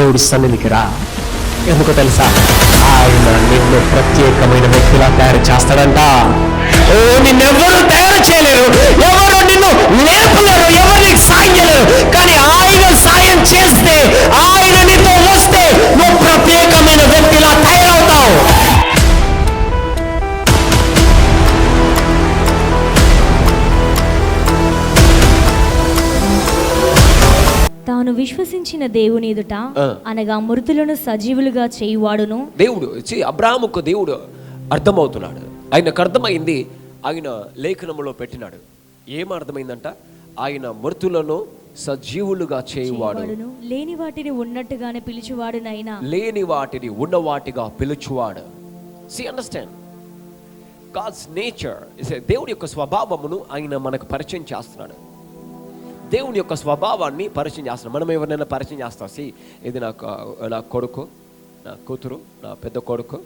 దేవుడి సన్నిధికి రా. ఎందుకో తెలుసా? ఆయన నిన్ను ప్రత్యేకమైన వ్యక్తిలా తయారు చేస్తాడంట. ఓ, నిన్నెవరు తయారు చేయలేరు, ఎవరు నిన్ను లేపలేరు, ఎవరు నీకు సాయం చేయలేరు. కానీ ఆయన సాయం చేస్తే, ఆయన నీతో వస్తే నువ్వు ప్రత్యేకమైన వ్యక్తిలా తయారవుతావు. తాను విశ్వసించిన దేవుని ఎదుట అనగా మృతులను సజీవులుగా చేయువాడును. దేవుడు అబ్రాహాముకు దేవుడు అర్థమవుతున్నాడు. ఆయనకు అర్థమైంది, ఆయన లేఖనములో పెట్టినాడు. ఏం అర్థమైందంట? ఆయన మృతులను సజీవులుగా చేయువాడు, లేని వాటిని ఉన్నట్టుగానే పిలుచువాడునైనా, లేని వాటిని ఉన్నవాటిగా పిలుచువాడు. Understand God's nature. దేవుడి యొక్క స్వభావమును ఆయన మనకు పరిచయం చేస్తున్నాడు. దేవుని యొక్క స్వభావాన్ని పరిచయం చేస్తున్నాం. మనం ఎవరినైనా పరిచయం చేస్తాం. ఇది నా కొడుకు, నా కూతురు, నా పెద్ద కొడుకు,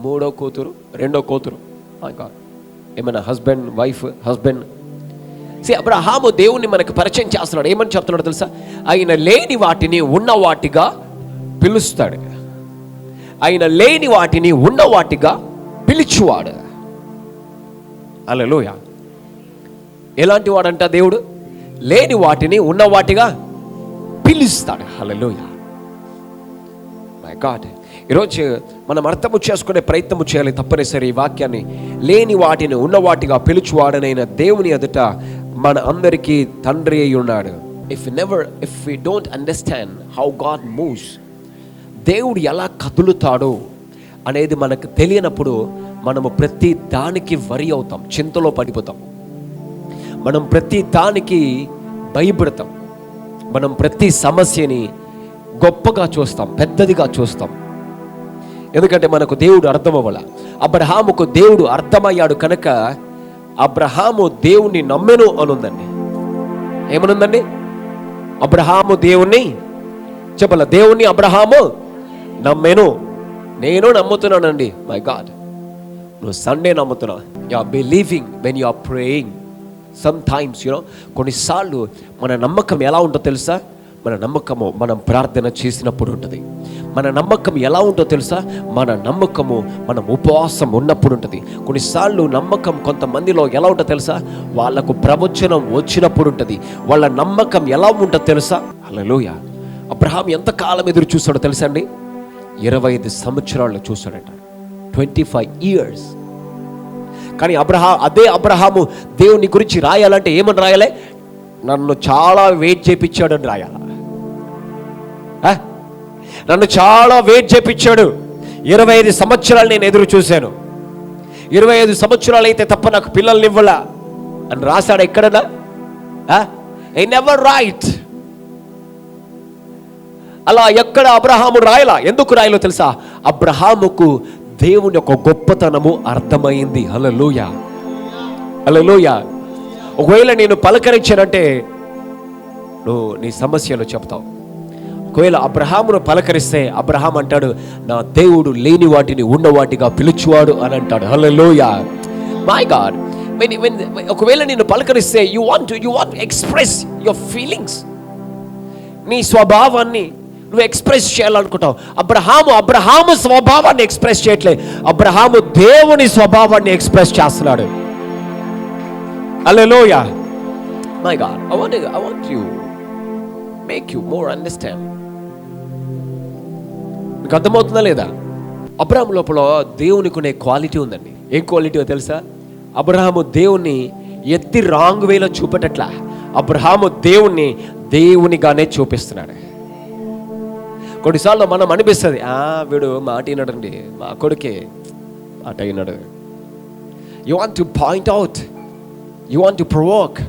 మూడో కూతురు, రెండో కూతురు, ఇంకా ఏమైనా హస్బెండ్, వైఫ్, హస్బెండ్. అబ్రహాము దేవుణ్ణి మనకు పరిచయం చేస్తున్నాడు. ఏమని చెప్తున్నాడు తెలుసా? ఆయన లేని వాటిని ఉన్న వాటిగా పిలుస్తాడు. ఆయన లేని వాటిని ఉన్న వాటిగా పిలుచువాడు. హల్లెలూయా. ఎలాంటి వాడంట దేవుడు? లేని వాటిని ఉన్న వాటిగా పిలుస్తాడు. హల్లెలూయా. మై గాడ్, ఈరోజు మనం అర్థము చేసుకునే ప్రయత్నము చేయాలి తప్పనిసరి ఈ వాక్యాన్ని. లేని వాటిని ఉన్న వాటిగా పిలుచువాడనైన దేవుని ఎదుట మన అందరికీ తండ్రి అయి ఉన్నాడు. If we don't understand how God moves, దేవుడు ఎలా కదులుతాడు అనేది మనకు తెలియనప్పుడు మనము ప్రతి దానికి వరి అవుతాం, చింతలో పడిపోతాం. మనం ప్రతి దానికి భయపడతాం. మనం ప్రతి సమస్యని గొప్పగా చూస్తాం, పెద్దదిగా చూస్తాం. ఎందుకంటే మనకు దేవుడు అర్థం అవ్వాల. అబ్రహాముకు దేవుడు అర్థమయ్యాడు కనుక అబ్రహాము దేవుణ్ణి నమ్మెను అనుందండి. ఏమనుందండి? అబ్రహాము దేవుణ్ణి చెప్పాల, దేవుణ్ణి అబ్రహాము నమ్మెను. నేను నమ్ముతున్నానండి. మై గాడ్, నువ్వు సండే నమ్ముతున్నావు. You are believing when you are praying. Sometimes కొన్నిసార్లు మన నమ్మకం ఎలా ఉంటుందో తెలుసా? మన నమ్మకము మనం ప్రార్థన చేసినప్పుడు ఉంటుంది. మన నమ్మకం ఎలా ఉంటుందో తెలుసా? మన నమ్మకము మనం ఉపవాసం ఉన్నప్పుడు ఉంటుంది. కొన్నిసార్లు నమ్మకం కొంతమందిలో ఎలా ఉంటుందో తెలుసా? వాళ్ళకు ప్రవచనం వచ్చినప్పుడు ఉంటుంది. వాళ్ళ నమ్మకం ఎలా ఉంటుందో తెలుసా? హల్లెలూయా. అబ్రహాం ఎంతకాలం ఎదురు చూస్తాడో తెలుసా అండి? 25 సంవత్సరాలు చూస్తాడట. 25 years. కానీ అదే అబ్రహాము దేవుని గురించి రాయాలంటే ఏమని రాయాలి? నన్ను చాలా వెయిట్ చేపించాడని రాయాల. నన్ను చాలా వెయిట్ చేపించాడు. 25 సంవత్సరాలు నేను ఎదురు చూశాను. 25 సంవత్సరాలు అయితే తప్ప నాకు పిల్లల్ని ఇవ్వలా అని రాశాడు. ఎక్కడన్నా ఐ నెవర్ రైట్. అలా ఎక్కడ అబ్రహాము రాయలా. ఎందుకు రాయలో తెలుసా? అబ్రహాముకు దేవుని యొక్క గొప్పతనము అర్థమైంది. హల్లెలూయా, హల్లెలూయా. ఒకవేళ నేను పలకరించానంటే నువ్వు నీ సమస్యలు చెప్తావు. ఒకవేళ అబ్రహామును పలకరిస్తే అబ్రహాం అంటాడు, నా దేవుడు లేని వాటిని ఉన్న వాటిగా పిలుచువాడు అని అంటాడు. హల్లెలూయా. మై గాడ్, ఒకవేళ నేను పలకరిస్తే you want express your feelings. నీ స్వభావాన్ని నువ్వు ఎక్స్ప్రెస్ చేయాలనుకుంటావు. అబ్రహాము స్వభావాన్ని ఎక్స్ప్రెస్ చేయట్లే, అబ్రహాము దేవుని స్వభావాన్ని ఎక్స్ప్రెస్ చేస్తున్నాడు. Hallelujah. My God, I want you make you more understand. మీకు అర్థమవుతుందా లేదా? అబ్రహాము లోపల దేవునికి ఉన్న క్వాలిటీ ఉందండి. ఏం క్వాలిటీ తెలుసా? అబ్రహాము దేవుణ్ణి ఎత్తి రాంగ్ వేలో చూపెట్టట్లా. అబ్రహాము దేవుణ్ణి దేవునిగానే చూపిస్తున్నాడు. కొన్నిసార్లు మనం అనిపిస్తుంది, వీడు మాట విన్నాడండి, మా కొడుకే మాట విన్నాడు. You want to point out, you want to provoke.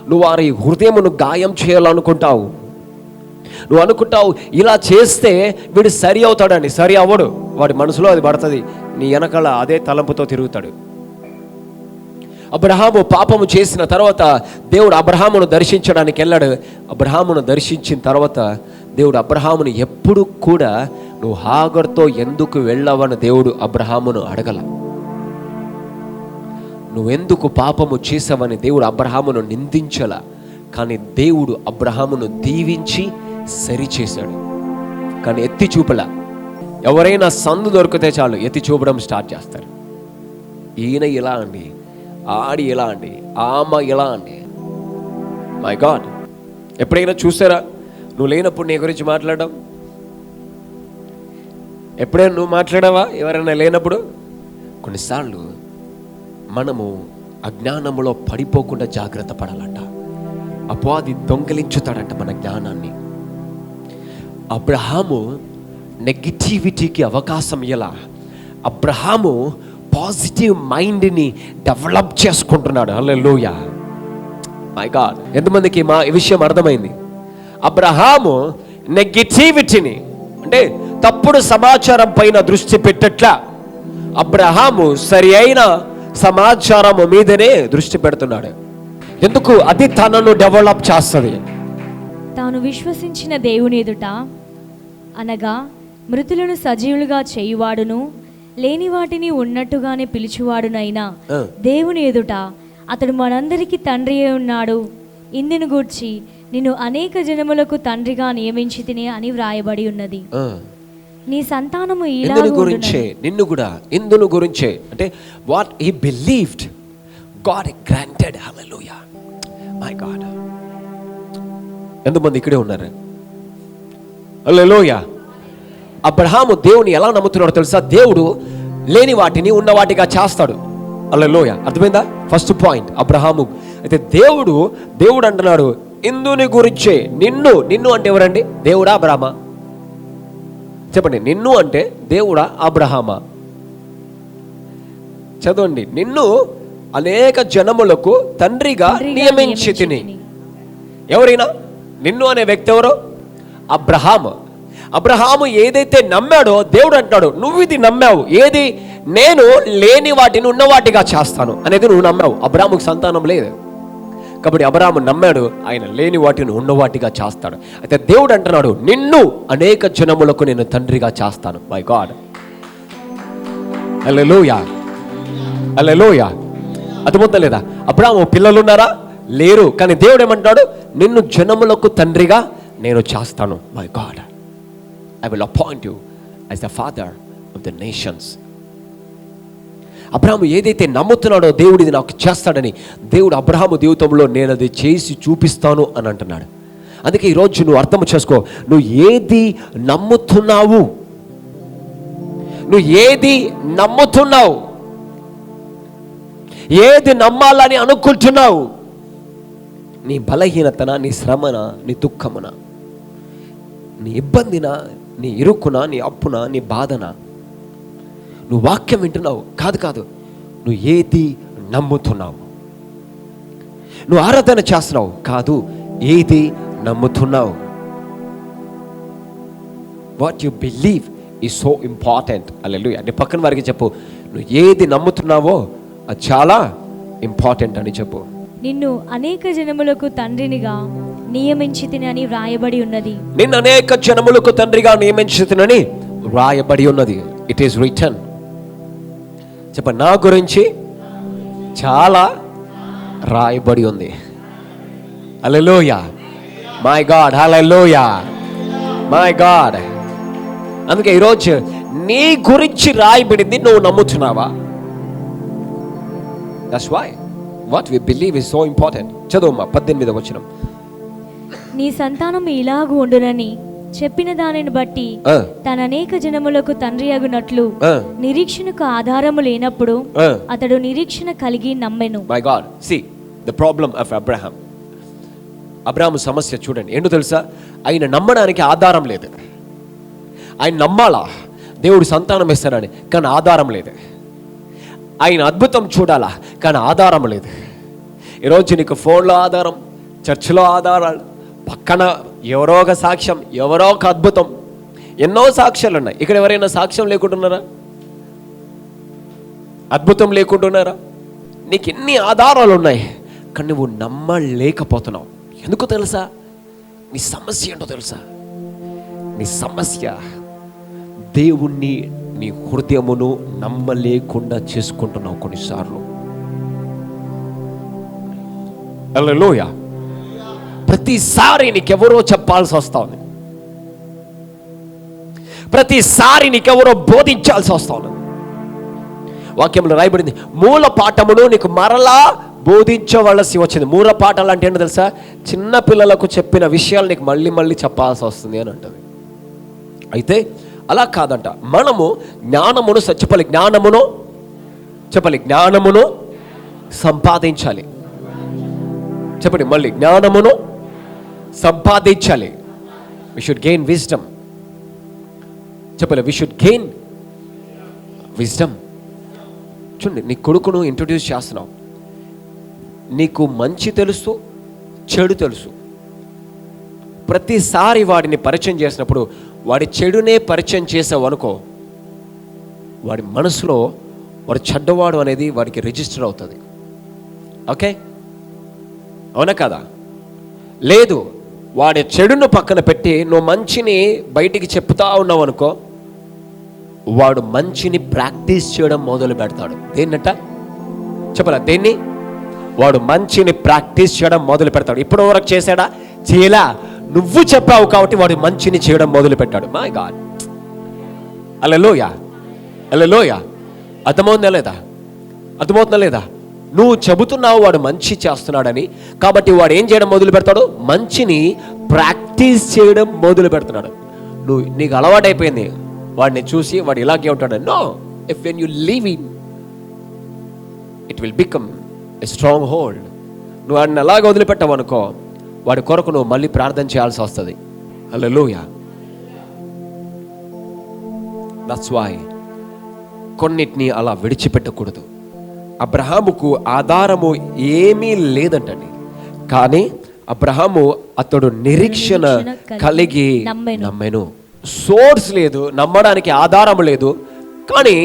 నువ్వు వారి హృదయమును గాయం చేయాలనుకుంటావు. నువ్వు అనుకుంటావు ఇలా చేస్తే వీడు సరి అవుతాడని. సరి అవ్వడు. వాడి మనసులో అది పడుతుంది. నీ వెనకాల అదే తలంపుతో తిరుగుతాడు. అబ్రహాము పాపము చేసిన తర్వాత దేవుడు అబ్రహామును దర్శించడానికి వెళ్ళాడు. అబ్రహామును దర్శించిన తర్వాత దేవుడు అబ్రహామును ఎప్పుడు కూడా నువ్వు హాగర్తో ఎందుకు వెళ్ళవని దేవుడు అబ్రహామును అడగల. నువ్వెందుకు పాపము చేసావని దేవుడు అబ్రహామును నిందించలా. కానీ దేవుడు అబ్రహామును దీవించి సరిచేశాడు. కానీ ఎత్తి చూపలా. ఎవరైనా సందు దొరికితే చాలు ఎత్తి చూపడం స్టార్ట్ చేస్తారు. ఈయన ఇలా అండి, ఆడి ఇలా అండి, ఆమె ఇలా అండి. మై గాడ్, ఎప్పుడైనా చూసారా నువ్వు లేనప్పుడు నీ గురించి మాట్లాడడం? ఎప్పుడైనా నువ్వు మాట్లాడావా ఎవరైనా లేనప్పుడు? కొన్నిసార్లు మనము అజ్ఞానంలో పడిపోకుండా జాగ్రత్త పడాలంట. అపవాది దొంగిలించుతాడంట మన జ్ఞానాన్ని. అబ్రహాము నెగిటివిటీకి అవకాశం ఎలా? అబ్రహాము పాజిటివ్ మైండ్ని డెవలప్ చేసుకుంటున్నాడు. హల్లెలూయా, మై గాడ్. ఎంతమందికి ఈ విషయం అర్థమైంది? అబ్రహాము నెగిటివిటీని, అంటే తప్పుడు సమాచారం పైన దృష్టి పెట్టట్లా, అబ్రహాము సరి అయిన సమాచారం మీదనే దృష్టి పెడుతున్నాడు. ఎందుకు? అది తనను డెవలప్ చేస్తుంది. తాను విశ్వసించిన దేవుని ఎదుట, అనగా మృతులను సజీవులుగా చేయువాడును లేని వాటిని ఉన్నట్టుగానే పిలిచివాడునైనా దేవుని ఎదుట అతడు మనందరికీ తండ్రి అయి ఉన్నాడు. ఇందును గూర్చి నిన్ను అనేక జనములకు తండ్రిగా నియమించి తిని అని వ్రాయబడి ఉన్నది. నీ సంతానము ఇందును గురించే, నిన్ను కూడా ఇందును గురించే, అంటే what he believed God granted. Hallelujah, my God. ఎంతమంది ఇక్కడే ఉన్నారు? హల్లెలూయా. అబ్రహాము దేవుని ఎలా నమ్ముతున్నాడో తెలుసా? దేవుడు లేని వాటిని ఉన్న వాటిగా చేస్తాడు. హల్లెలూయా, అర్థమైందా? First point Abraham. అయితే దేవుడు అంటున్నాడు ఇందుని గురించే. నిన్ను అంటే ఎవరండి? దేవుడా అబ్రహామా? చెప్పండి. నిన్ను అంటే దేవుడా అబ్రహామా? చదవండి. నిన్ను అనేక జనములకు తండ్రిగా నియమించి తిని. ఎవరైనా నిన్ను అనే వ్యక్తి ఎవరు? అబ్రహాము. అబ్రహాము ఏదైతే నమ్మాడో దేవుడు అంటాడు నువ్వు ఇది నమ్మావు. ఏది? నేను లేని వాటిని ఉన్నవాటిగా చేస్తాను అనేది నువ్వు నమ్మావు. అబ్రహాముకు సంతానం లేదు కాబట్టి అబ్రహాము నమ్మాడు, ఆయన లేని వాటిని ఉన్నవాటిగా చేస్తాడు. అయితే దేవుడు అంటున్నాడు నిన్ను అనేక జనములకు నేను తండ్రిగా చేస్తాను. మై గాడ్, హల్లెలూయా, హల్లెలూయా. అర్థమవుతా లేదా? అబ్రహాము పిల్లలు ఉన్నారా? లేరు. కానీ దేవుడు ఏమంటాడు? నిన్ను జనములకు తండ్రిగా నేను చేస్తాను. My God, I will appoint you as the father of the nations. Abraham ఏదైతే నమ్ముతున్నాడో దేవుడు ఇది నాకు చేస్తాడని, దేవుడు అబ్రహాము జీవితంలో నేను అది చేసి చూపిస్తాను అని అంటున్నాడు. అందుకే ఈరోజు నువ్వు అర్థం చేసుకో, నువ్వు ఏది నమ్ముతున్నావు, నువ్వు ఏది నమ్ముతున్నావు, ఏది నమ్మాలని అనుకుంటున్నావు? నీ బలహీనతన, నీ శ్రమన, నీ దుఃఖమున, నీ ఇబ్బందిన, నీ ఇరుక్కున, నీ అప్పున, నీ బాధన? నువ్వు వాక్యం వింటున్నావు కాదు, నువ్వు ఏది నమ్ముతున్నావు? నువ్వు ఆరాధన చేస్తున్నావు కాదు, ఏది నమ్ముతున్నావు? What you believe is so important. Hallelujah. నీ పక్కన వారికి చెప్పు, నువ్వు ఏది నమ్ముతున్నావో అది చాలా ఇంపార్టెంట్ అని చెప్పు. నిన్ను అనేక జనములకు తండ్రినిగా నియమించితిని అని వ్రాయబడి ఉన్నది. నిన్ను అనేక జనములకు తండ్రిగా నియమించితినని వ్రాయబడి ఉన్నది. It is written. చెప్ప, నా గురించి చాలా రాయబడి ఉంది. Hallelujah, my God, hallelujah, my God. అందుకే ఈరోజు నీ గురించి రాయబడింది నువ్వు నమ్ముతున్నావా? That's why what we believe is so important. చదువుమా 18వ వచనం. నీ సంతానం ఇలాగు ఉండునని చెప్పిన దానిని బట్టి తన అనేక జనములకు తండ్రి అగునట్లు నిరీక్షణకు ఆధారము లేనప్పుడు అతడు నిరీక్షణ కలిగి నమ్మెను. My God, see the problem of Abraham. Abraham సమస్య చూడండి, ఏంటో తెలుసా? ఆయన నమ్మడానికి ఆధారం లేదు. ఆయన నమ్మాలా దేవుడు సంతానం ఇస్తాడని, కానీ ఆధారం లేదు. ఆయన అద్భుతం చూడాలా, కానీ ఆధారం లేదు. ఈరోజు నీకు ఫోన్లో ఆధారం, చర్చిలో ఆధారాలు, పక్కన ఎవరో ఒక సాక్ష్యం, ఎవరో ఒక అద్భుతం, ఎన్నో సాక్ష్యాలు ఉన్నాయి. ఇక్కడ ఎవరైనా సాక్ష్యం లేకుంటున్నారా? అద్భుతం లేకుంటున్నారా? నీకు ఎన్ని ఆధారాలు ఉన్నాయి, కానీ నువ్వు నమ్మలేకపోతున్నావు. ఎందుకు తెలుసా? నీ సమస్య ఏంటో తెలుసా? నీ సమస్య దేవుణ్ణి, నీ హృదయమును నమ్మలేకుండా చేసుకుంటున్నావు కొన్నిసార్లు. హల్లెలూయా. ప్రతిసారి నీకెవరో చెప్పాల్సి వస్తుంది. ప్రతిసారి నీకెవరో బోధించాల్సి వస్తాను. వాక్యంలో రాయబడింది, మూల పాఠమును నీకు మరలా బోధించవలసి వచ్చింది. మూల పాఠాలు అంటే ఏంటో తెలుసా? చిన్న పిల్లలకు చెప్పిన విషయాలు నీకు మళ్ళీ మళ్ళీ చెప్పాల్సి వస్తుంది అని అంటది. అయితే అలా కాదంట. మనము జ్ఞానమును జ్ఞానమును సంపాదించాలి. చెప్పండి మళ్ళీ, జ్ఞానమును సంపాదించాలి. We should gain wisdom. చెప్పండి, వి షుడ్ గెయిన్ విజ్డమ్. చూడండి, నీ కొడుకును ఇంట్రొడ్యూస్ చేస్తున్నావు. నీకు మంచి తెలుసు, చెడు తెలుసు. ప్రతిసారి వాడిని పరిచయం చేసినప్పుడు వాడి చెడునే పరిచయం చేసావు అనుకో, వాడి మనసులో వాడు చెడ్డవాడు అనేది వాడికి రిజిస్టర్ అవుతుంది. ఓకే, అవునా కదా? లేదు, వాడి చెడును పక్కన పెట్టి నువ్వు మంచిని బయటికి చెప్తా ఉన్నావు అనుకో, వాడు మంచిని ప్రాక్టీస్ చేయడం మొదలు పెడతాడు. దేన్నట చెప్పరా? దేన్ని? వాడు మంచిని ప్రాక్టీస్ చేయడం మొదలు పెడతాడు. ఇప్పటి వరకు చేశాడా? చేయలా. నువ్వు చెప్పావు కాబట్టి వాడు మంచిని చేయడం మొదలు పెట్టాడు. మై గాడ్, హల్లెలూయా, హల్లెలూయా. అర్థమవుతుందా లేదా? నువ్వు చెబుతున్నావు వాడు మంచి చేస్తున్నాడని, కాబట్టి వాడు ఏం చేయడం మొదలు పెడతాడు? మంచిని ప్రాక్టీస్ చేయడం మొదలు పెడుతున్నాడు. నీకు అలవాటైపోయింది వాడిని చూసి వాడు ఇలాగే ఉంటాడు. No, if when you leave in it will become a strong hold. నువ్వు వాడిని అలాగే వదిలిపెట్టావు అనుకో, వాడి కొరకు నువ్వు మళ్ళీ ప్రార్థన చేయాల్సి వస్తుంది. హల్లెలూయా. దట్స్ వై కొన్నిటిని అలా విడిచిపెట్టకూడదు. అబ్రహాముకు ఆధారము ఏమీ లేదంటండి, కానీ అబ్రహాము అతడు నిరీక్షణ కలిగి నమ్మెను. సోర్స్ లేదు, నమ్మడానికి ఆధారం లేదు, కానీ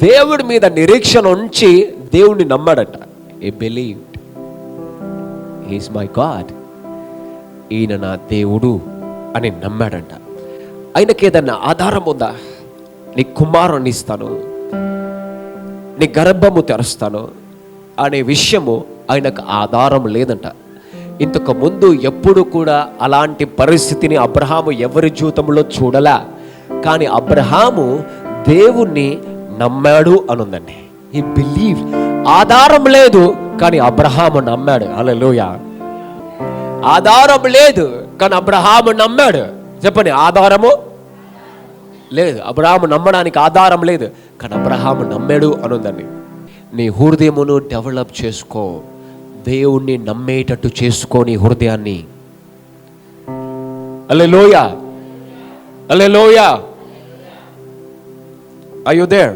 దేవుడి మీద నిరీక్షణ ఉంచి దేవుడిని నమ్మాడట. he believed he is my God, ఈయన నా దేవుడు అని నమ్మాడంట. ఆయనకి ఏదన్నా ఆధారం ఉందా? నీ కుమారుని ఇస్తాను, నీ గర్భము తెరుస్తాను అనే విషయము ఆయనకు ఆధారం లేదంట. ఇంతకు ముందు ఎప్పుడు కూడా అలాంటి పరిస్థితిని అబ్రహాము ఎవరి జీవితంలో చూడలే. కానీ అబ్రహాము దేవుణ్ణి నమ్మాడు అనుందండి. హి బిలీవ్డ్. ఆధారం లేదు కానీ అబ్రహాము నమ్మాడు. హల్లెలూయా. ఆధారం లేదు కానీ అబ్రహాము నమ్మాడు. చెప్పండి, ఆధారము లేదు, అబ్రహాము నమ్మడానికి ఆధారం లేదు, కానీ అబ్రహాము నమ్మాడు అనుందండి. నీ హృదయమును డెవలప్ చేసుకో, దేవుణ్ణి నమ్మేటట్టు చేసుకో నీ హృదయాన్ని. Hallelujah, hallelujah. Are you there?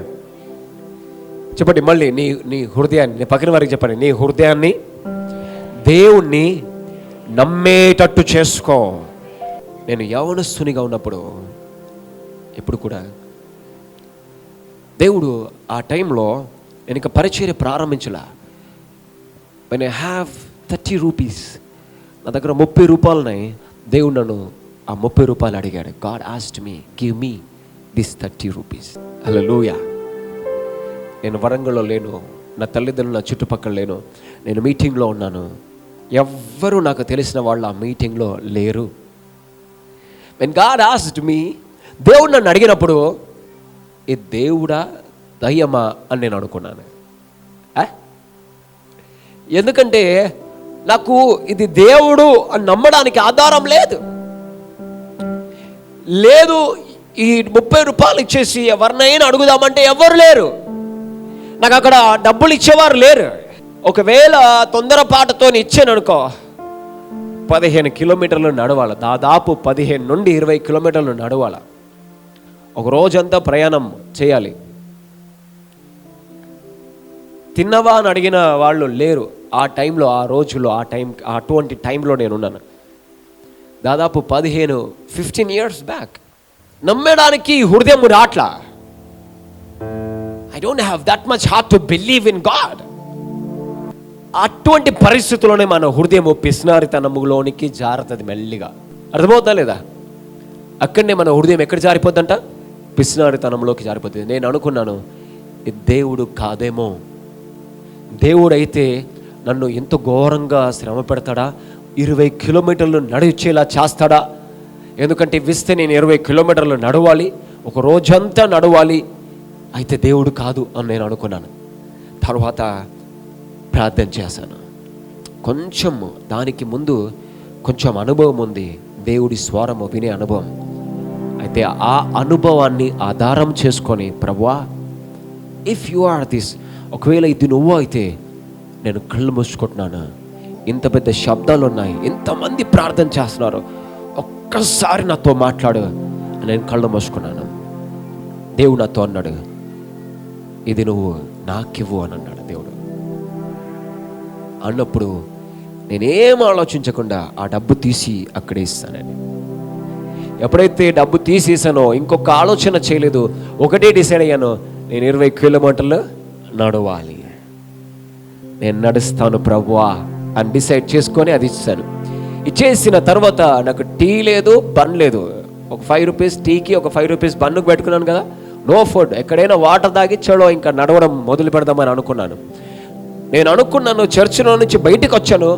చెప్పండి మళ్ళీ, నీ హృదయాన్ని పక్కన వారికి చెప్పండి, నీ హృదయాన్ని దేవుణ్ణి నమ్మేటట్టు చేసుకో. నేను యవనస్తునిగా ఉన్నప్పుడు ఎప్పుడు కూడా దేవుడు ఆ టైంలో నేను ఇంకా పరిచర్య ప్రారంభించలా. when I have 30 rupees, నా దగ్గర 30 రూపాయలున్నాయి. దేవుడు నన్ను ఆ 30 రూపాయలు అడిగాడు. God asked me, give me this 30 rupees. హల్లెలూయా. నేను వరంగల్లో లేను, నా తల్లిదండ్రులు నా చుట్టుపక్కల లేను, నేను మీటింగ్లో ఉన్నాను. ఎవ్వరూ నాకు తెలిసిన వాళ్ళు ఆ మీటింగ్లో లేరు. when God asked me, దేవుడు నన్ను అడిగినప్పుడు ఈ దేవుడా దయ్యమా అని నేను అనుకున్నాను. ఎందుకంటే నాకు ఇది దేవుడు అని నమ్మడానికి ఆధారం లేదు. ఈ 30 రూపాయలు ఇచ్చేసి ఎవరినైనా అడుగుదామంటే ఎవరు లేరు. నాకు అక్కడ డబ్బులు ఇచ్చేవారు లేరు. ఒకవేళ తొందరపాటుతో ఇచ్చాను అనుకో, 15 కిలోమీటర్లు నడవాలి. దాదాపు 15 నుండి 20 కిలోమీటర్లు నడవాలి. ఒక రోజంతా ప్రయాణం చేయాలి. తిన్నవా అని అడిగిన వాళ్ళు లేరు ఆ టైంలో, ఆ రోజులో, అటువంటి టైంలో నేనున్నాను. దాదాపు 15 ఇయర్స్ బ్యాక్. నమ్మడానికి హృదయం రాట్లా. I don't have that much heart to believe in God. అటువంటి పరిస్థితుల్లోనే మన హృదయం పిస్నారితనములోనికి జారుతుంది మెల్లిగా. అర్థమవుతా లేదా? అక్కడనే మన హృదయం ఎక్కడ జారిపోద్దంట? పిస్నారితనంలోకి జారిపోతుంది. నేను అనుకున్నాను, దేవుడు కాదేమో, దేవుడైతే నన్ను ఎంత ఘోరంగా శ్రమ పెడతాడా, 20 కిలోమీటర్లు నడిచేలా చేస్తాడా? ఎందుకంటే విస్తే నేను 20 కిలోమీటర్లు నడవాలి, ఒక రోజంతా నడవాలి, అయితే దేవుడు కాదు అని నేను అనుకున్నాను. తర్వాత ప్రార్థన చేశాను. కొంచెం దానికి ముందు కొంచెం అనుభవం ఉంది, దేవుడి స్వరము వినే అనుభవం. అయితే ఆ అనుభవాన్ని ఆధారం చేసుకొని, ప్రభువా ఇఫ్ యు ఆర్ దిస్, ఒకవేళ ఇది నువ్వు అయితే నేను కళ్ళు మూసుకుంటున్నాను, ఇంత పెద్ద శబ్దాలు ఉన్నాయి, ఇంతమంది ప్రార్థన చేస్తున్నారు, ఒక్కసారి నాతో మాట్లాడు. నేను కళ్ళు మూసుకున్నాను. దేవుడు నాతో అన్నాడు, ఇది నువ్వు నాకివ్వు అని అన్నాడు దేవుడు. అన్నప్పుడు నేనేం ఆలోచించకుండా ఆ డబ్బు తీసి అక్కడే ఇస్తానని. ఎప్పుడైతే డబ్బు తీసేసానో ఇంకొక ఆలోచన చేయలేదు, ఒకటే డిసైడ్ అయ్యాను, నేను 20 కిలోమీటర్లు నడవాలి, నేను నడుస్తాను ప్రభువా అని డిసైడ్ చేసుకొని అది ఇచ్చాను. ఇచ్చేసిన తర్వాత నాకు టీ లేదు, బన్ లేదు. ఒక 5 రూపీస్ టీకి, ఒక 5 రూపీస్ బన్నుకు పెట్టుకున్నాను కదా, నో ఫుడ్. ఎక్కడైనా వాటర్ తాగి చలో ఇంకా నడవడం మొదలు పెడదామని అనుకున్నాను. నేను అనుకున్నాను, చర్చిలో నుంచి బయటికి వచ్చాను,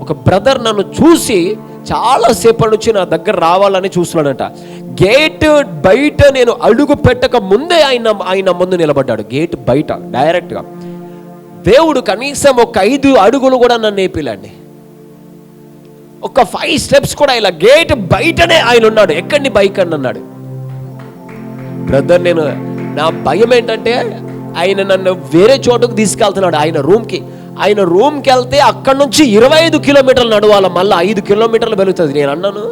ఒక బ్రదర్ నన్ను చూసి చాలాసేపటి నుంచి నా దగ్గర రావాలని చూస్తున్నాడంట. గేట్ బయట నేను అడుగు పెట్టక ముందే ఆయన ముందు నిలబడ్డాడు, గేట్ బయట డైరెక్ట్గా. దేవుడు కనీసం ఒక 5 అడుగులు కూడా నన్ను ఏపిలండి, ఒక 5 స్టెప్స్ కూడా ఇలా గేట్ బయటనే ఆయన ఉన్నాడు. ఎక్కడిని బైక్ అని అన్నాడు. బ్రదర్, నేను నా భయం ఏంటంటే ఆయన నన్ను వేరే చోటుకు తీసుకెళ్తున్నాడు, ఆయన రూమ్కి వెళ్తే అక్కడ నుంచి 25 కిలోమీటర్లు నడవాలి, మళ్ళీ 5 కిలోమీటర్లు వెళుతుంది. నేను అన్నాను,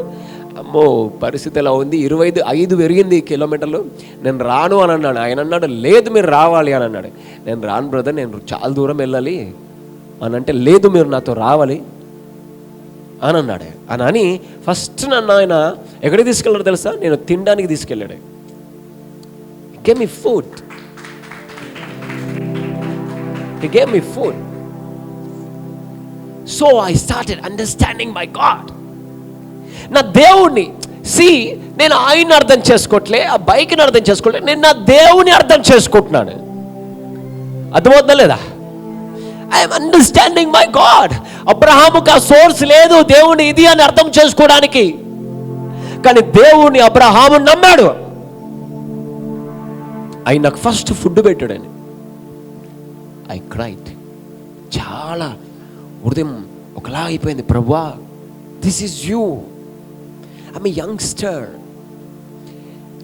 అమ్మో పరిస్థితి ఎలా ఉంది, 5 పెరిగింది కిలోమీటర్లు, నేను రాను అని అన్నాడు. ఆయన అన్నాడు, లేదు మీరు రావాలి అని అన్నాడు. నేను రాను బ్రదర్, నేను చాలా దూరం వెళ్ళాలి అని అంటే, లేదు మీరు నాతో రావాలి అని అన్నాడు. అని ఫస్ట్ నన్ను ఆయన ఎక్కడికి తీసుకెళ్ళాడు తెలుసా? నేను తినడానికి తీసుకెళ్ళాడు. He gave me food. He gave me food. So I started understanding my God. నా దేవుణ్ణి నేను ఆయన్ని అర్థం చేసుకోవట్లే, ఆ బైక్ని అర్థం చేసుకోవట్లే, నేను నా దేవుని అర్థం చేసుకుంటున్నాను. అర్థమవుతుందా లేదా? I'm understanding my God. అబ్రహాముకి ఆ సోర్స్ లేదు దేవుని ఇది అని అర్థం చేసుకోవడానికి, కానీ దేవుని అబ్రహాము నమ్మాడు. ఆయన నాకు ఫస్ట్ ఫుడ్ పెట్టాడని ఐ క్రైడ్. చాలా హృదయం ఒకలా అయిపోయింది, ప్రభువా this is you, I'm a youngster.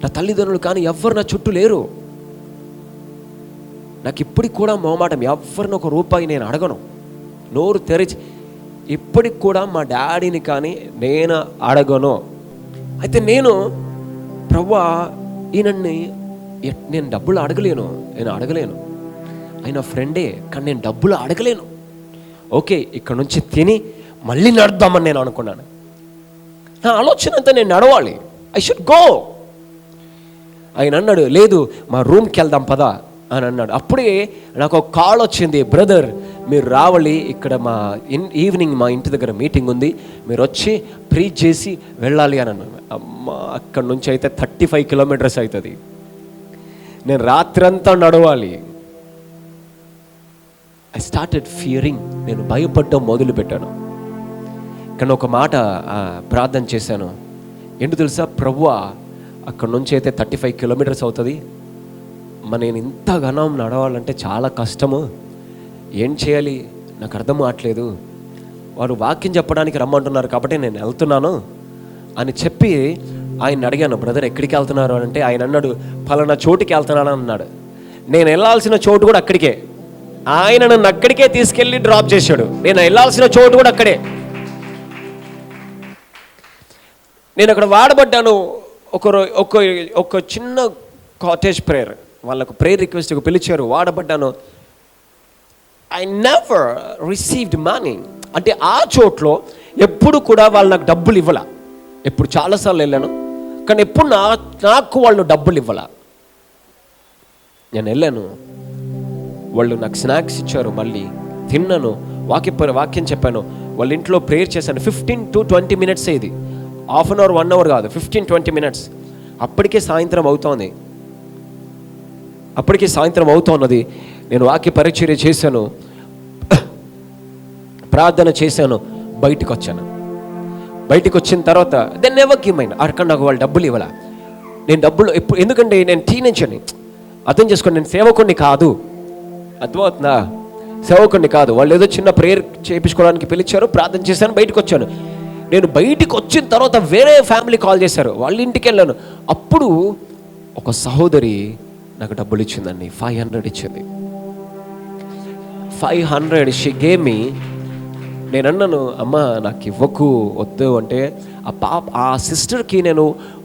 నా తల్లిదండ్రులు కానీ ఎవ్వరు నా చుట్టూ లేరు. నాకు ఇప్పటికి కూడా మొహమాటం, ఎవరిని ఒక రూపాయి నేను అడగను, నోరు తెరిచి. ఇప్పటికి కూడా మా డాడీని కానీ నేను అడగను. అయితే నేను ప్రభువా ఈయనని నేను డబ్బులు అడగలేను, ఆయన ఫ్రెండే, కానీ నేను డబ్బులు అడగలేను. ఓకే, ఇక్కడ నుంచి తిని మళ్ళీ నడుద్దామని నేను అనుకున్నాను. నా ఆలోచన అంతా నేను నడవాలి, ఐ షుడ్ గో. ఆయన అన్నాడు, లేదు మా రూమ్కి వెళ్దాం పదా అని అన్నాడు. అప్పుడే నాకు ఒక కాల్ వచ్చింది, బ్రదర్ మీరు రావాలి, ఇక్కడ ఈవినింగ్ మా ఇంటి దగ్గర మీటింగ్ ఉంది, మీరు వచ్చి ప్రీచ్ చేసి వెళ్ళాలి అని అన్నాను. అమ్మ, అక్కడ నుంచి అయితే 35 కిలోమీటర్స్ అవుతుంది, నేను రాత్రంతా నడవాలి. ఐ స్టార్టెడ్ ఫియరింగ్, నేను భయపడడం మొదలుపెట్టాను. కానీ ఒక మాట ప్రార్థన చేశాను, ఏంటో తెలుసా? ప్రభువా అక్కడ నుంచి అయితే 35 కిలోమీటర్స్ అవుతుంది, నేను ఇంత ఘనం నడవాలంటే చాలా కష్టము, ఏం చేయాలి నాకు అర్థం కావట్లేదు. వారు వాక్యం చెప్పడానికి రమ్మంటున్నారు కాబట్టి నేను వెళ్తున్నాను అని చెప్పి ఆయన అడిగాను, బ్రదర్ ఎక్కడికి వెళ్తున్నారు అని అంటే ఆయన అన్నాడు, పలానా చోటుకి వెళ్తున్నాను అన్నాడు. నేను వెళ్ళాల్సిన చోటు కూడా అక్కడికే, ఆయన నన్ను అక్కడికే తీసుకెళ్ళి డ్రాప్ చేశాడు. నేను వెళ్ళాల్సిన చోటు కూడా అక్కడే. నేను అక్కడ వాడబడ్డాను. ఒక చిన్న కాటేజ్ ప్రేయర్, వాళ్ళకు ప్రేయర్ రిక్వెస్ట్కి పిలిచారు, వాడబడ్డాను. I never received money. అంటే ఆ చోట్లో ఎప్పుడు కూడా వాళ్ళు నాకు డబ్బులు ఇవ్వాల. ఎప్పుడు చాలాసార్లు వెళ్ళాను, కానీ ఎప్పుడు నాకు వాళ్ళు డబ్బులు ఇవ్వాల. నేను వెళ్ళాను, వాళ్ళు నాకు స్నాక్స్ ఇచ్చారు, మళ్ళీ తిన్నాను, వాక్యం చెప్పాను, వాళ్ళ ఇంట్లో ప్రేయర్ చేశాను. 15 to 20 మినిట్స్, ఇది హాఫ్ అన్ అవర్ 1 అవర్ కాదు, 15-20 మినిట్స్. అప్పటికే సాయంత్రం అవుతున్నది. నేను వాక్య పరిచర్య చేశాను, ప్రార్థన చేశాను, బయటకు వచ్చాను. బయటకు వచ్చిన తర్వాత దెన్ నెవర్ గివ్ మైండ్, అక్కడ నాకు వాళ్ళు డబ్బులు ఇవ్వాల. నేను డబ్బులు ఎప్పుడు, ఎందుకంటే నేను టీనేజర్ని, అర్థం చేసుకోండి, నేను సేవకుడిని కాదు, అర్థమవుతుందా? సేవకుడిని కాదు. వాళ్ళు ఏదో చిన్న ప్రేయర్ చేయించుకోవడానికి పిలిచారు, ప్రార్థన చేశాను, బయటకు వచ్చాను. నేను బయటికి వచ్చిన తర్వాత వేరే ఫ్యామిలీ కాల్ చేశారు, వాళ్ళ ఇంటికి వెళ్ళాను. అప్పుడు ఒక సహోదరి నాకు డబ్బులు ఇచ్చిందండి, 500 ఇచ్చింది. 500 షీ గేవ్ మీ. నేను అన్నాను, అమ్మ నాకు ఇవ్వకు, వద్దు అంటే, ఆ సిస్టర్కి నేను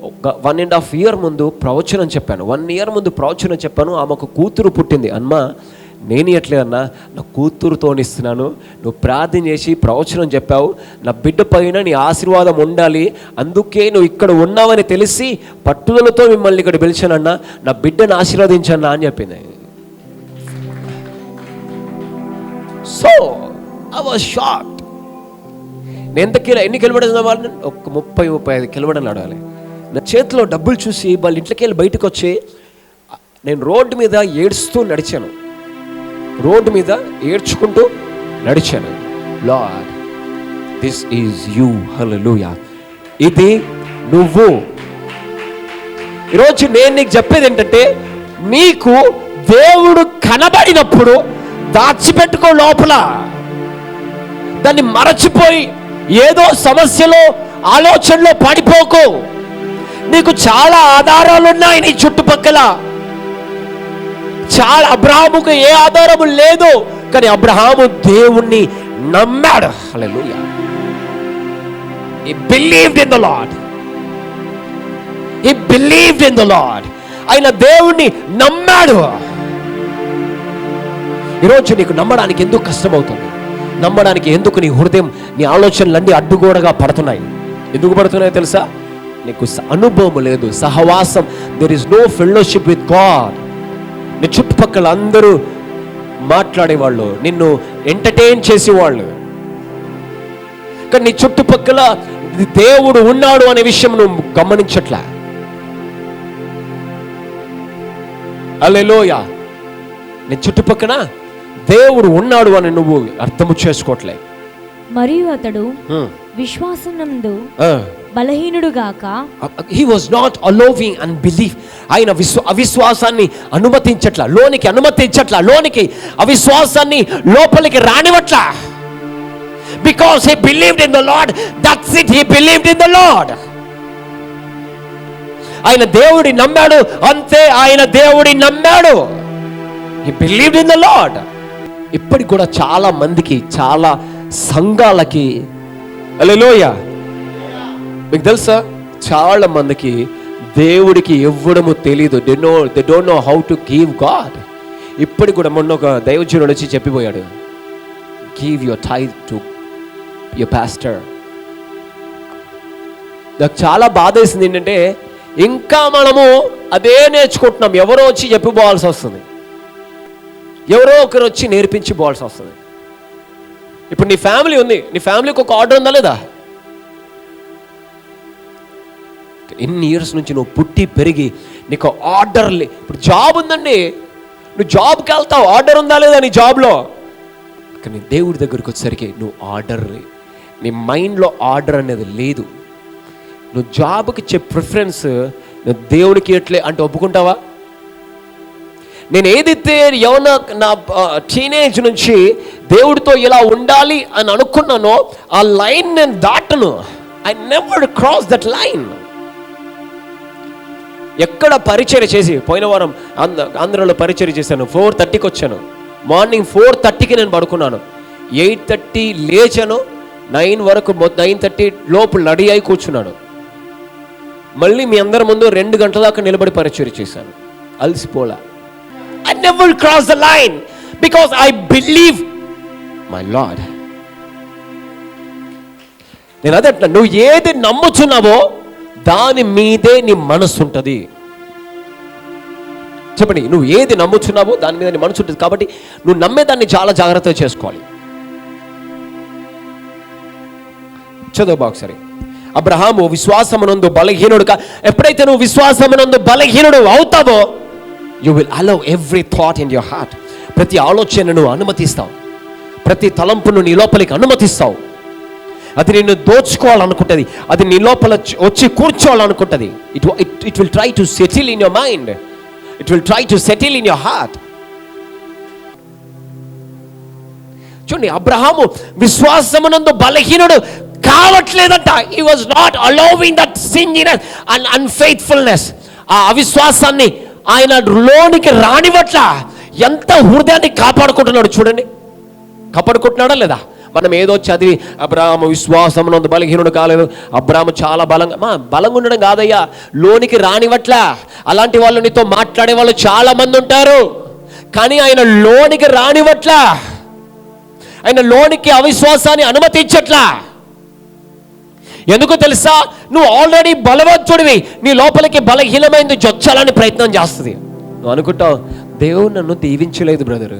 ఒక 1.5 year ముందు ప్రవచనం చెప్పాను. 1 year ముందు ప్రవచనం చెప్పాను. ఆమెకు కూతురు పుట్టింది. అమ్మ నేను ఎట్లేదన్నా, నా కూతురుతో ఇస్తున్నాను, నువ్వు ప్రార్థన చేసి ప్రవచనం చెప్పావు, నా బిడ్డ పైన నీ ఆశీర్వాదం ఉండాలి, అందుకే నువ్వు ఇక్కడ ఉన్నావని తెలిసి పట్టుదలతో మిమ్మల్ని ఇక్కడ పిలిచానన్నా, నా బిడ్డను ఆశీర్వదించన్నా అని చెప్పింది. So I was shocked. నేను ఎన్ని కిలోమీటర్స్ నడవాలి? ఒక 30-35 కిలోమీటర్లు నడవాలి. నా చేతిలో డబ్బులు చూసి వాళ్ళ ఇంట్లోకి వెళ్ళి బయటకు వచ్చి నేను రోడ్డు మీద ఏడుస్తూ నడిచాను, రోడ్డు మీద ఏడ్చుకుంటూ నడిచాను. Lord, this is you. Hallelujah. ఇది నువ్వు. ఈరోజు నేను నీకు చెప్పేది ఏంటంటే, నీకు దేవుడు కనబడినప్పుడు దాచిపెట్టుకో లోపల, దాన్ని మరచిపోయి ఏదో సమస్యలో ఆలోచనలో పడిపోకు. నీకు చాలా ఆధారాలు ఉన్నాయి నీ చుట్టుపక్కల. చాలా, అబ్రహాముకు ఏ ఆధారము లేదు, కానీ అబ్రహాము దేవుణ్ణి నమ్మాడు. హల్లెలూయా. He believed in the Lord. He believed in the Lord. ఆయన దేవుణ్ణి నమ్మాడు. ఈరోజు నీకు నమ్మడానికి ఎందుకు కష్టమవుతుంది? నమ్మడానికి ఎందుకు నీ హృదయం, నీ ఆలోచనలన్నీ అడ్డుగోడగా పడుతున్నాయి? ఎందుకు పడుతున్నాయో తెలుసా? నీకు అనుభవం లేదు, సహవాసం. There is no fellowship with God. నీ చుట్టుపక్కల అందరూ మాట్లాడేవాళ్ళు, నిన్ను ఎంటర్టైన్ చేసేవాళ్ళు, కానీ నీ చుట్టుపక్కల దేవుడు ఉన్నాడు అనే విషయం నువ్వు గమనించట్లా. హల్లెలూయా. నీ చుట్టుపక్కన దేవుడు ఉన్నాడు అని నువ్వు అర్థము చేసుకోవట్లే. మరియు అతడు విశ్వాసనందు బలహీనుడు గాక, he was not allowing unbelief. ఆయన అవిశ్వాసాన్ని అనుమతించట్లా, లోనికి అనుమతించట్లా, లోనికి అవిశ్వాసాన్ని లోపలికి రానివట్లా. Because he believed in the Lord. That's it. He believed in the Lord. ఆయన దేవుడిని నమ్మాడు, అంతే. ఆయన దేవుడిని నమ్మాడు. He believed in the Lord. ఇప్పటికి కూడా చాలా మందికి, చాలా సంఘాలకి, హల్లెలూయా, మీకు తెలుసా, చాలా మందికి దేవుడికి ఇవ్వడము తెలీదు. They don't know how to give God. ఇప్పటికి కూడా మొన్న ఒక దైవజనుడు వచ్చి చెప్పిపోయాడు, give your tithe to your pastor. నాకు చాలా బాధ వేసింది ఏంటంటే, ఇంకా మనము అదే నేర్చుకుంటున్నాం. ఎవరో వచ్చి చెప్పిపోవాల్సి వస్తుంది, ఎవరో ఒకరు వచ్చి నేర్పించి పోవాల్సి వస్తుంది. ఇప్పుడు నీ ఫ్యామిలీ ఉంది, నీ ఫ్యామిలీకి ఒక ఆర్డర్ ఉందా లేదా? ఎన్ని ఇయర్స్ నుంచి నువ్వు పుట్టి పెరిగి నీకు ఆర్డర్ ఇప్పుడు జాబ్ ఉందండి, నువ్వు జాబ్కి వెళ్తావు, ఆర్డర్ ఉందా లేదా నీ జాబ్లో? కానీ దేవుడి దగ్గరికి వచ్చేసరికి నువ్వు ఆర్డర్, నీ మైండ్లో ఆర్డర్ అనేది లేదు. నువ్వు జాబ్కి ఇచ్చే ప్రిఫరెన్స్ నువ్వు దేవుడికి ఎట్లే అంటే ఒప్పుకుంటావా? నేను ఏదైతే నా టీనేజ్ నుంచి దేవుడితో ఇలా ఉండాలి అని అనుకున్నానో ఆ లైన్ నేను దాటను. I never cross that line. ఎక్కడ పరిచర్య చేసి, పోయిన వారం ఆంధ్రలో పరిచర్య చేశాను, 4:30కి వచ్చాను. మార్నింగ్ 4:30కి నేను పడుకున్నాను, 8:30 లేచాను, 9 వరకు 9:30 లోపు రెడీ అయి కూర్చున్నాను. మళ్ళీ మీ అందరి ముందు 2 గంటల దాకా నిలబడి పరిచర్య చేశాను, అలసిపోలా. I never cross the line because I believe my Lord. నేను అదే, నువ్వు ఏది నమ్ముచున్నావో దాని మీదే నీ మనసు ఉంటుంది. చెప్పండి, నువ్వు ఏది నమ్ముచున్నావో దాని మీద నీ మనసు ఉంటుంది. కాబట్టి నువ్వు నమ్మేదాన్ని చాలా జాగ్రత్తగా చేసుకోవాలి. చదువు ఒకసారి. అబ్రహాము విశ్వాసమునందు బలహీనుడుగా, ఎప్పుడైతే నువ్వు విశ్వాసమునందు బలహీనుడు అవుతావో, you will allow every thought in your heart. ప్రతి ఆలోచనను అనుమతిస్తావు, ప్రతి తలంపును నీ లోపలికి అనుమతిస్తావు. అది నిన్ను దోచుకోవాలనుకుంటుంది, అది నీ లోపల వచ్చి కూర్చోవాలనుకుంటుంది. It will try to settle in your mind, it will try to settle in your heart. చూడండి, అబ్రహాము విశ్వాసమునందు బలహీనుడు కావట్లేదంట. He was not allowing that stinginess and unfaithfulness. ఆ అవిశ్వాసాన్ని ఆయన లోనికి రానివట్ల. ఎంత హృదయాన్ని కాపాడుకుంటున్నాడు చూడండి. కాపాడుకుంటున్నాడా లేదా? మనం ఏదో చదివి అబ్రాహాము విశ్వాసమునందు బలహీనుడు కాలేదు, అబ్రాహాము చాలా బలంగా ఉండడం కాదయ్యా, లోనికి రానివట్ల. అలాంటి వాళ్ళు నీతో మాట్లాడే వాళ్ళు చాలా మంది ఉంటారు, కానీ ఆయన లోనికి రానివట్ల. ఆయన లోనికి అవిశ్వాసాన్ని అనుమతించట్లా. ఎందుకు తెలుసా? నువ్వు ఆల్రెడీ బలవంతుడివి, నీ లోపలికి బలహీనమైంది జొచ్చాలని ప్రయత్నం చేస్తుంది. నువ్వు అనుకుంటావు, దేవుడు నన్ను దీవించలేదు బ్రదర్,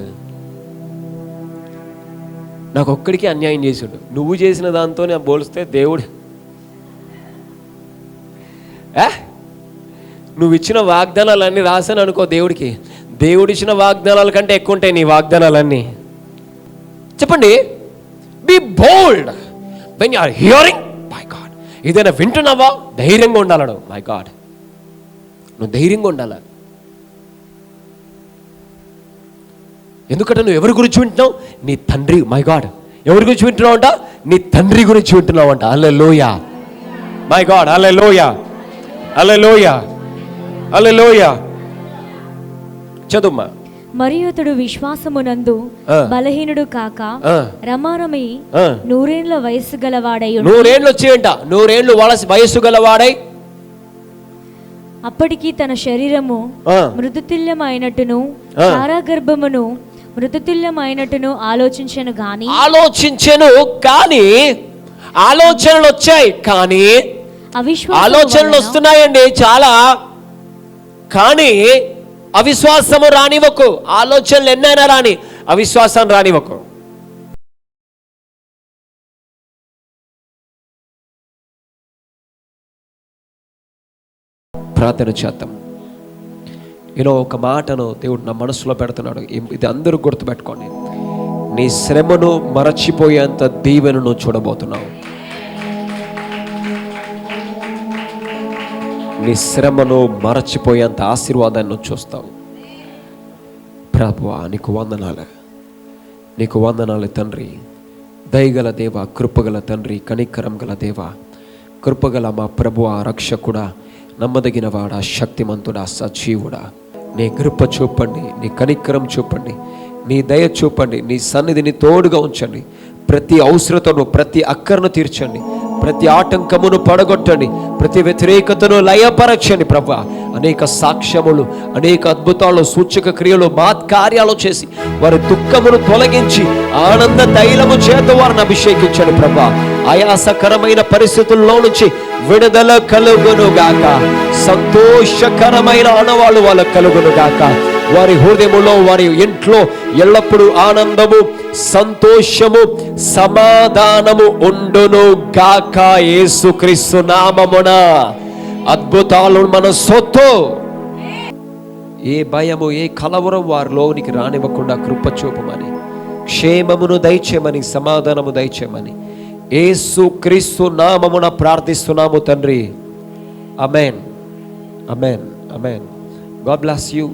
నాకు ఒక్కడికి అన్యాయం చేసాడు. నువ్వు చేసిన దాంతో నేను పోలిస్తే దేవుడు, నువ్వు ఇచ్చిన వాగ్దానాలన్నీ రాశాను అనుకో దేవుడికి, దేవుడిచ్చిన వాగ్దానాల కంటే ఎక్కువ ఉంటాయి నీ వాగ్దానాలన్నీ. చెప్పండి, be bold when you are hearing. My God, ఏదైనా వింటున్నావా? ధైర్యంగా ఉండాలడు. మై గాడ్, నువ్వు ధైర్యంగా ఉండాలి. ఎందుకంటే నువ్వు ఎవరి గురించి వింటున్నావు? నీ తండ్రి. మై గాడ్, ఎవరి గురించి వింటున్నావు అంట? నీ తండ్రి గురించి వింటున్నావు అంట. హల్లెలూయా, మై గాడ్, హల్లెలూయా, హల్లెలూయా, హల్లెలూయా. చదువుమా. మరియు అతడు విశ్వాసమునందు బలహీనుడు కాక రమారమి 100 ఏళ్ల వయస్సు గలవాడై, 100 ఏళ్ళు వచ్చేయంట, 100 ఏళ్ళు వయస్సు గలవాడై, అప్పటికి తన శరీరము మృదుతుల్యమైనట్టును సారాగర్భమును మృదుతుల్యమైనట్టును ఆలోచించెను కానీ ఆలోచనలు వచ్చాయి, కానీ ఆలోచనలు వస్తున్నాయండి చాలా, కానీ అవిశ్వాసము రానివ్వకు. ఆలోచనలు ఎన్నైనా రాని, అవిశ్వాసం రానివ్వకు. ప్రార్థన చేద్దాం. ఇలా ఒక మాటను దేవుడు నా మనసులో పెడుతున్నాడు. ఇది అందరూ గుర్తుపెట్టుకోండి. నీ శ్రమను మరచిపోయేంత దీవెనను చూడబోతున్నావు. నీ శ్రమను మరచిపోయేంత ఆశీర్వాదాన్ని చూస్తావు. ప్రభువా, నీకు వందనాలు, నీకు వందనాలు తండ్రి. దయగల దేవ, కృపగల తండ్రి, కనికరం గల దేవ, కృపగల మా ప్రభువా, రక్షకుడా, నమ్మదగిన వాడా, శక్తిమంతుడా, సజీవుడా, నీ కృప చూపండి, నీ కనికరం చూపండి, నీ దయ చూపండి, నీ సన్నిధిని తోడుగా ఉంచండి. ప్రతి అవసరతను, ప్రతి అక్కరను తీర్చండి, ప్రతి ఆటంకమును పడగొట్టండి, ప్రతి వ్యతిరేకతను లయపరచండి ప్రభా. అనేక సాక్ష్యములు, అనేక అద్భుతాలు, సూచక క్రియలు, మాత్కార్యాలు చేసి వారి దుఃఖమును తొలగించి ఆనంద తైలము చేత వారిని అభిషేకించండి ప్రభా. ఆయాసకరమైన పరిస్థితుల్లో నుంచి విడుదల కలుగునుగాక, సంతోషకరమైన ఆనవాళ్ళు వాళ్ళకు కలుగునుగాక. వారి హృదయములో, వారి ఇంట్లో ఎల్లప్పుడూ ఆనందము, సంతోషము, సమాధానము ఉండును గాక. యేసుక్రీస్తు నామమున అద్భుతాలు మన సొత్తు. ఏ భయము, ఏ కలవరం వారిలోనికి రానివ్వకుండా కృప చూపమని, క్షేమమును దయచేయమని, సమాధానము దయచేయమని యేసుక్రీస్తు నామమున ప్రార్థిస్తున్నాము తండ్రి. Amen, amen, amen. God bless you.